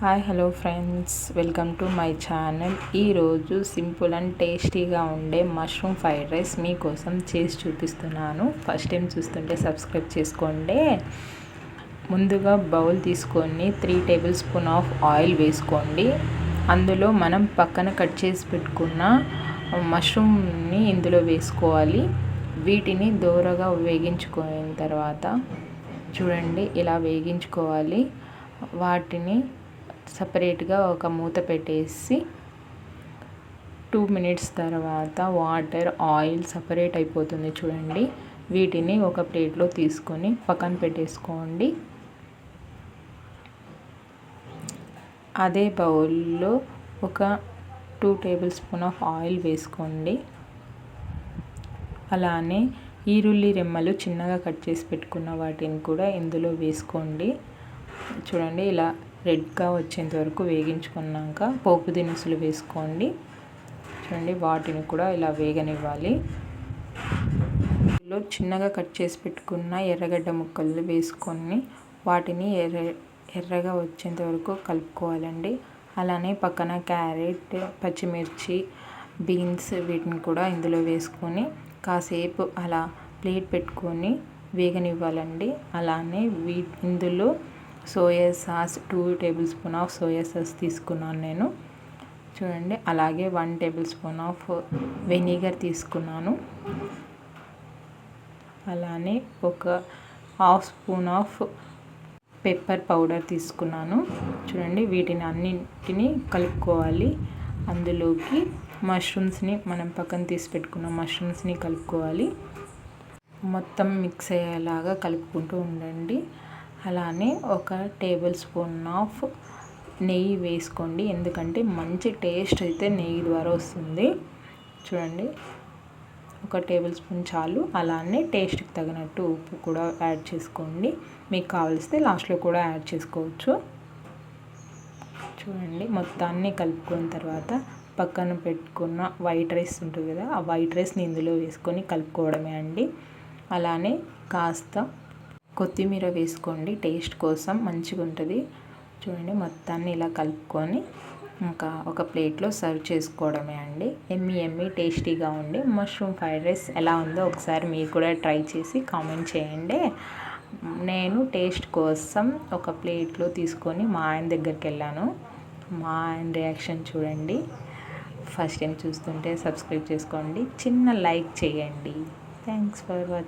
Hi hello friends, welcome to my channel. ఈరోజు simple and టేస్టీగా ఉండే మష్రూమ్ ఫ్రైడ్ రైస్ మీకోసం చేసి చూపిస్తున్నాను. ఫస్ట్ టైం చూస్తుంటే సబ్స్క్రైబ్ చేసుకోండి. ముందుగా బౌల్ తీసుకొని 3 టేబుల్ స్పూన్ ఆఫ్ ఆయిల్ వేసుకోండి. అందులో మనం పక్కన కట్ చేసి పెట్టుకున్న మష్రూమ్ని ఇందులో వేసుకోవాలి. వీటిని దోరగా వేగించుకున్న తర్వాత చూడండి, ఇలా వేగించుకోవాలి. వాటిని సపరేట్గా ఒక మూత పెట్టేసి 2 మినిట్స్ తర్వాత ఆయిల్ సపరేట్ అయిపోతుంది చూడండి. వీటిని ఒక ప్లేట్లో తీసుకొని పక్కన పెట్టేసుకోండి. అదే బౌల్లో ఒక 2 టేబుల్ స్పూన్ ఆఫ్ ఆయిల్ వేసుకోండి. అలానే ఈరుల్లి రెమ్మలు చిన్నగా కట్ చేసి పెట్టుకున్న వాటిని కూడా ఇందులో వేసుకోండి. చూడండి, ఇలా రెడ్గా వచ్చేంత వరకు వేగించుకున్నాక పోపు దినుసులు వేసుకోండి. చూడండి, వాటిని కూడా ఇలా వేగనివ్వాలి. ఇందులో చిన్నగా కట్ చేసి పెట్టుకున్న ఎర్రగడ్డ ముక్కలు వేసుకొని వాటిని ఎర్రగా వచ్చేంత వరకు కలుపుకోవాలండి. అలానే పక్కన క్యారెట్, పచ్చిమిర్చి, బీన్స్ వీటిని కూడా ఇందులో వేసుకొని కాసేపు అలా ప్లేట్ పెట్టుకొని వేగనివ్వాలండి. అలానే ఇందులో soya sauce 2 table spoon of soya sauce తీసుకున్నాను నేను. చూడండి, అలాగే 1 టేబుల్ స్పూన్ ఆఫ్ వెనిగర్ తీసుకున్నాను. అలానే ఒక half spoon of pepper powder తీసుకున్నాను. చూడండి, వీటిని అన్నింటినీ కలుపుకోవాలి. అందులోకి మష్రూమ్స్ని మనం పక్కన తీసి పెట్టుకున్న మష్రూమ్స్ని కలుపుకోవాలి. మొత్తం మిక్స్ అయ్యేలాగా కలుపుకుంటూ ఉండండి. అలానే ఒక టేబుల్ స్పూన్ ఆఫ్ నెయ్యి వేసుకోండి, ఎందుకంటే మంచి టేస్ట్ అయితే నెయ్యి ద్వారా వస్తుంది. చూడండి, ఒక టేబుల్ స్పూన్ చాలు. అలానే టేస్ట్కి తగినట్టు ఉప్పు కూడా యాడ్ చేసుకోండి. మీకు కావలిస్తే లాస్ట్లో కూడా యాడ్ చేసుకోవచ్చు. చూడండి, మొత్తాన్ని కలుపుకున్న తర్వాత పక్కన పెట్టుకున్న వైట్ రైస్ ఉంటుంది కదా, ఆ వైట్ రైస్ని ఇందులో వేసుకొని కలుపుకోవడమే అండి. అలానే కాస్త కొత్తిమీర వేసుకోండి, టేస్ట్ కోసం మంచిగా ఉంటుంది. చూడండి, మొత్తాన్ని ఇలా కలుపుకొని ఇంకా ఒక ప్లేట్లో సర్వ్ చేసుకోవడమే అండి. ఎమ్మీ టేస్టీగా ఉండి మష్రూమ్ ఫ్రైడ్ రైస్ ఎలా ఉందో ఒకసారి మీరు కూడా ట్రై చేసి కామెంట్ చేయండి. నేను టేస్ట్ కోసం ఒక ప్లేట్లో తీసుకొని మా ఆయన దగ్గరికి వెళ్ళాను. మా ఆయన రియాక్షన్ చూడండి. ఫస్ట్ టైం చూస్తుంటే సబ్స్క్రైబ్ చేసుకోండి, చిన్న లైక్ చేయండి. Thanks for watching.